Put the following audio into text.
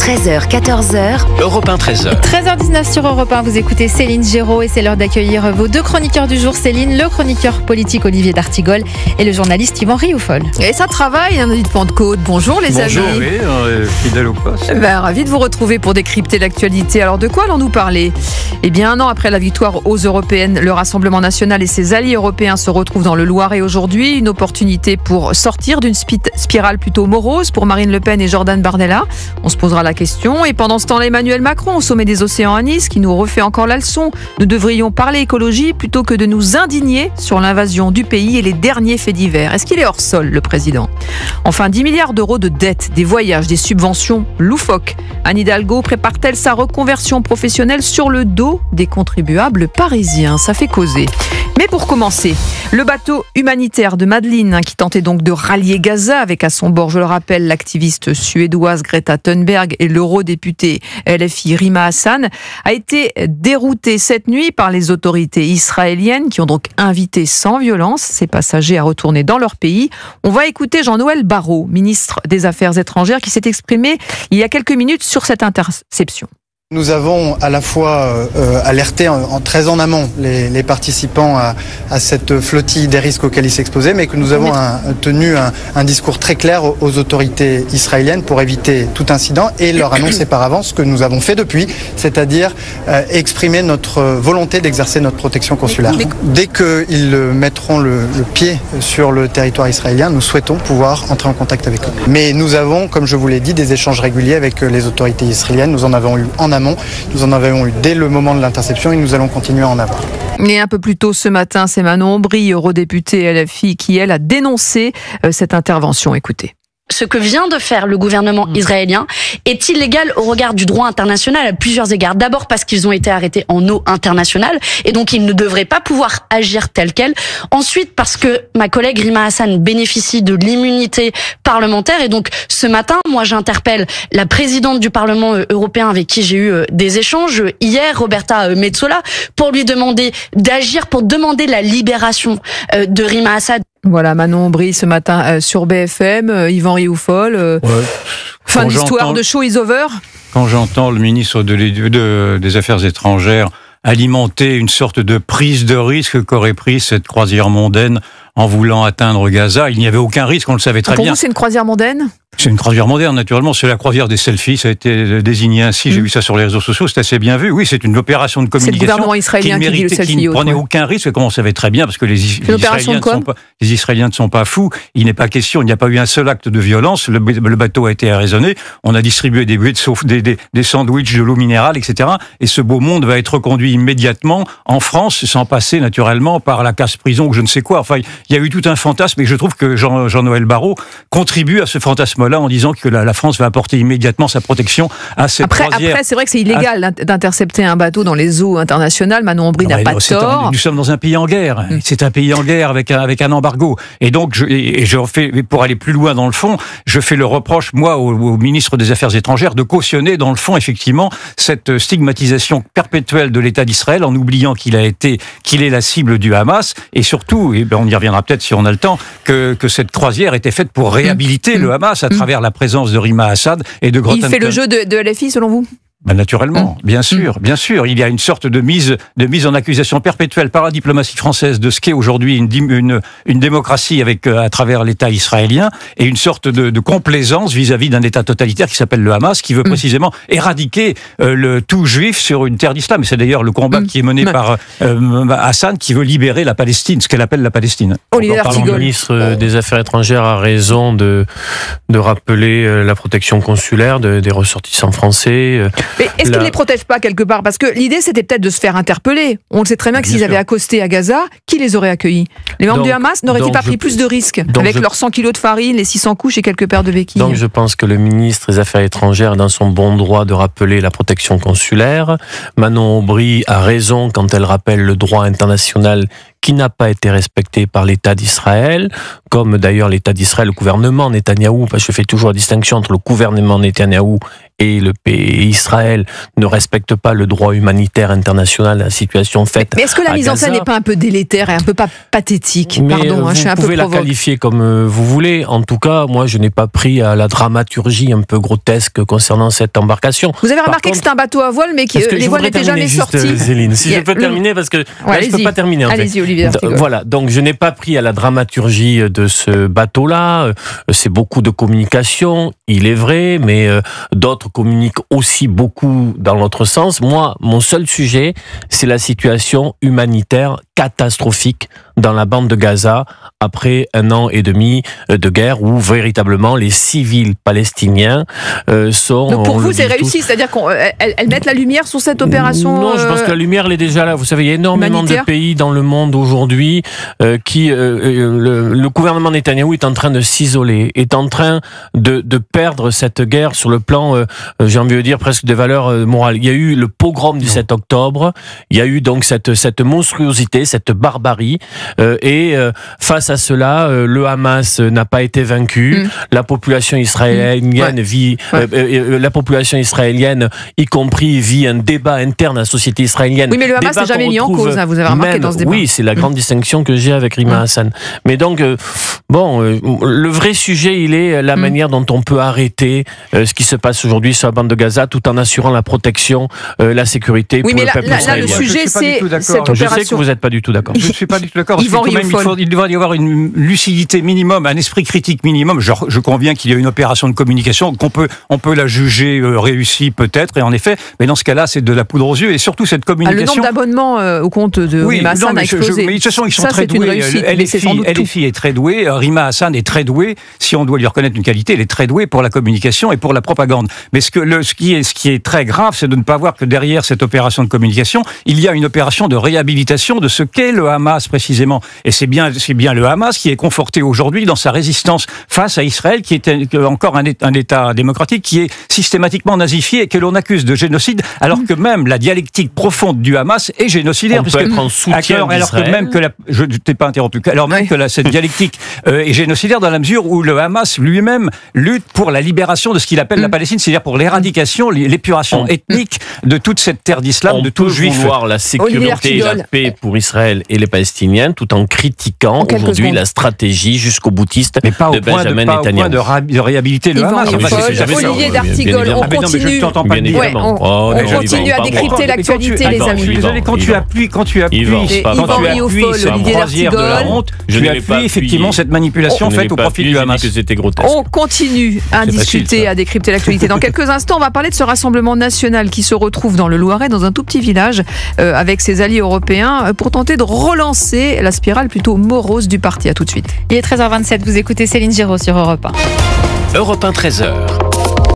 13h, 14h. Europe 1, 13h. 13h19 sur Europe 1, vous écoutez Céline Géraud et c'est l'heure d'accueillir vos deux chroniqueurs du jour. Céline, le chroniqueur politique Olivier d'Artigol et le journaliste Yvan Rioufol. Et ça travaille, lundi de Pentecôte. Bonjour les amis. Bonjour, oui, fidèle au poste. Ravi de vous retrouver pour décrypter l'actualité. Alors de quoi allons-nous parler ? Eh bien, un an après la victoire aux Européennes, le Rassemblement national et ses alliés européens se retrouvent dans le Loiret aujourd'hui. Une opportunité pour sortir d'une spirale plutôt morose pour Marine Le Pen et Jordan Bardella. On se posera la question. Et pendant ce temps, Emmanuel Macron, au sommet des océans à Nice, qui nous refait encore la leçon. Nous devrions parler écologie plutôt que de nous indigner sur l'invasion du pays et les derniers faits divers. Est-ce qu'il est hors sol, le président ? Enfin, 10 milliards d'euros de dettes, des voyages, des subventions loufoques. Anne Hidalgo prépare-t-elle sa reconversion professionnelle sur le dos des contribuables parisiens ? Ça fait causer. Mais pour commencer, le bateau humanitaire de Madeleine, qui tentait donc de rallier Gaza avec à son bord, je le rappelle, l'activiste suédoise Greta Thunberg et l'eurodéputé LFI Rima Hassan, a été dérouté cette nuit par les autorités israéliennes qui ont donc invité sans violence ces passagers à retourner dans leur pays. On va écouter Jean-Noël Barrot, ministre des Affaires étrangères, qui s'est exprimé il y a quelques minutes sur cette interception. Nous avons à la fois alerté très en amont les participants à cette flottille des risques auxquels ils s'exposaient, mais que nous avons tenu un discours très clair aux autorités israéliennes pour éviter tout incident et leur annoncer par avance ce que nous avons fait depuis, c'est-à-dire exprimer notre volonté d'exercer notre protection consulaire. Dès qu'ils mettront le pied sur le territoire israélien, nous souhaitons pouvoir entrer en contact avec eux. Mais nous avons, comme je vous l'ai dit, des échanges réguliers avec les autorités israéliennes. Nous en avons eu en amont. Nous en avons eu dès le moment de l'interception et nous allons continuer à en avoir. Et un peu plus tôt ce matin, c'est Manon Aubry, eurodéputée LFI, qui, elle, a dénoncé cette intervention. Écoutez. Ce que vient de faire le gouvernement israélien est illégal au regard du droit international à plusieurs égards. D'abord parce qu'ils ont été arrêtés en eau internationale et donc ils ne devraient pas pouvoir agir tel quel. Ensuite parce que ma collègue Rima Hassan bénéficie de l'immunité parlementaire et donc ce matin, moi j'interpelle la présidente du Parlement européen avec qui j'ai eu des échanges hier, Roberta Metsola, pour lui demander d'agir, pour demander la libération de Rima Hassan. Voilà, Manon Aubry ce matin sur BFM, Yvan Rioufol. Fin d'histoire de show is over. Quand j'entends le ministre des Affaires étrangères alimenter une sorte de prise de risque qu'aurait pris cette croisière mondaine en voulant atteindre Gaza, il n'y avait aucun risque, on le savait très bien. Pour vous, c'est une croisière mondaine ? C'est une croisière moderne, naturellement. C'est la croisière des selfies. Ça a été désigné ainsi. J'ai vu ça sur les réseaux sociaux. C'est assez bien vu. Oui, c'est une opération de communication. C'est le gouvernement israélien qui dit le selfie. Qui ne prenait aucun risque, comme on savait très bien, parce que les Israéliens ne sont pas fous. Il n'est pas question. Il n'y a pas eu un seul acte de violence. Le bateau a été arraisonné. On a distribué des sandwichs, de l'eau minérale, etc. Et ce beau monde va être reconduit immédiatement en France, sans passer naturellement par la casse-prison ou je ne sais quoi. Enfin, il y a eu tout un fantasme, et je trouve que Jean-Noël Barrot contribue à ce fantasme-là en disant que la France va apporter immédiatement sa protection à cette croisière. Après, c'est vrai que c'est illégal d'intercepter un bateau dans les eaux internationales. Manon Aubry n'a pas tort. Nous sommes dans un pays en guerre. C'est un pays en guerre avec un embargo. Et donc, pour aller plus loin dans le fond, je fais le reproche, moi, au ministre des Affaires étrangères, de cautionner, dans le fond, effectivement, cette stigmatisation perpétuelle de l'État d'Israël, en oubliant qu'il est la cible du Hamas, et surtout, on y reviendra peut-être si on a le temps, que cette croisière était faite pour réhabiliter le Hamas à travers la présence de Rima Hassan et de Greta Thunberg. Il fait le jeu de LFI, selon vous ? Naturellement, bien sûr. Il y a une sorte de mise en accusation perpétuelle par la diplomatie française de ce qu'est aujourd'hui une démocratie à travers l'État israélien, et une sorte de complaisance vis-à-vis d'un État totalitaire qui s'appelle le Hamas, qui veut précisément éradiquer le tout juif sur une terre d'islam. Et c'est d'ailleurs le combat qui est mené par Hassan, qui veut libérer la Palestine, ce qu'elle appelle la Palestine. Le ministre des Affaires étrangères a raison de rappeler la protection consulaire des ressortissants français. Mais est-ce qu'ils ne les protègent pas quelque part ? Parce que l'idée, c'était peut-être de se faire interpeller. On le sait très bien que s'ils avaient accosté à Gaza, qui les aurait accueillis ? Les membres du Hamas n'auraient-ils pas pris plus de risques avec leurs 100 kilos de farine, les 600 couches et quelques paires de béquilles ? Donc je pense que le ministre des Affaires étrangères est dans son bon droit de rappeler la protection consulaire. Manon Aubry a raison quand elle rappelle le droit international qui n'a pas été respecté par l'État d'Israël, comme d'ailleurs l'État d'Israël, le gouvernement Netanyahou, parce que je fais toujours la distinction entre le gouvernement Netanyahou et Israël ne respectent pas le droit humanitaire international, la situation faite. Mais est-ce que la mise en scène n'est pas un peu délétère et un peu pas pathétique? Pardon, je suis un peu provoque. Vous pouvez la qualifier comme vous voulez. En tout cas, moi, je n'ai pas pris à la dramaturgie un peu grotesque concernant cette embarcation. Vous avez remarqué que c'est un bateau à voile, mais que les voiles n'étaient jamais sorties. Céline, si je peux terminer, parce que là, je ne peux pas terminer. Allez-y, Olivier D'Artigol. Voilà, donc je n'ai pas pris à la dramaturgie de ce bateau-là. C'est beaucoup de communication, il est vrai, mais d'autres communiquent aussi beaucoup dans l'autre sens. Moi, mon seul sujet, c'est la situation humanitaire catastrophique dans la bande de Gaza après 1 an et demi de guerre où véritablement les civils palestiniens sont... Donc pour vous, c'est réussi, c'est-à-dire qu'elles mettent la lumière sur cette opération? Non, je pense que la lumière, elle est déjà là. Vous savez, il y a énormément de pays dans le monde aujourd'hui qui... le gouvernement Netanyahou est en train de s'isoler, est en train de perdre cette guerre sur le plan, j'ai envie de dire, presque des valeurs morales. Il y a eu le pogrom du 7 octobre, il y a eu donc cette monstruosité, cette barbarie, et face à cela, le Hamas n'a pas été vaincu, la population israélienne vit, la population israélienne, y compris, vit un débat interne à la société israélienne. Oui, mais le Hamas n'est jamais mis en cause, hein, vous avez remarqué dans ce débat. Oui, c'est la grande distinction que j'ai avec Rima Hassan. Mais donc, le vrai sujet, il est la manière dont on peut arrêter ce qui se passe aujourd'hui sur la bande de Gaza, tout en assurant la protection, la sécurité pour le peuple israélien. Là, le sujet, c'est cette opération. Je sais que vous n'êtes pas du tout d'accord. Je ne suis pas du tout d'accord. Il doit y avoir une lucidité minimum, un esprit critique minimum. Je conviens qu'il y a une opération de communication, on peut la juger réussie peut-être, et en effet, mais dans ce cas-là, c'est de la poudre aux yeux, et surtout cette communication... Le nombre d'abonnements au compte de Rima Hassan a explosé. Mais de toute façon, ils sont très doués. LFI est très doué, Rima Hassan est très doué. Si on doit lui reconnaître une qualité, elle est très douée pour la communication et pour la propagande. Mais ce qui est très grave, c'est de ne pas voir que derrière cette opération de communication, il y a une opération de réhabilitation de ce qu'est le Hamas précisément. Et c'est bien le Hamas qui est conforté aujourd'hui dans sa résistance face à Israël, qui est encore un État démocratique qui est systématiquement nazifié et que l'on accuse de génocide, alors que même la dialectique profonde du Hamas est génocidaire. On peut être en soutien d'Israël. Je ne t'ai pas interrompu. Alors même que cette dialectique est génocidaire dans la mesure où le Hamas lui-même lutte pour la libération de ce qu'il appelle la Palestine, c'est-à-dire pour l'éradication, l'épuration ethnique de toute cette terre d'islam, de tout juif. On peut vouloir la sécurité et la paix pour Israël et les Palestiniens, tout en critiquant aujourd'hui la stratégie jusqu'au boutiste de Benjamin Netanyahou. Pas au point de réhabiliter le Hamas. Olivier D'Artigol, on continue. On continue à décrypter l'actualité, les amis. Je suis désolé, quand tu appuies sur une croisière de la honte, tu appuies effectivement cette manipulation faite au profit du Hamas. On continue à discuter, à décrypter l'actualité. Dans quelques instants, on va parler de ce rassemblement national qui se retrouve dans le Loiret, dans un tout petit village, avec ses alliés européens, pour tenter de relancer la spirale plutôt morose du parti. À tout de suite. Il est 13h27, vous écoutez Céline Géraud sur Europe 1. Europe 1, 13h.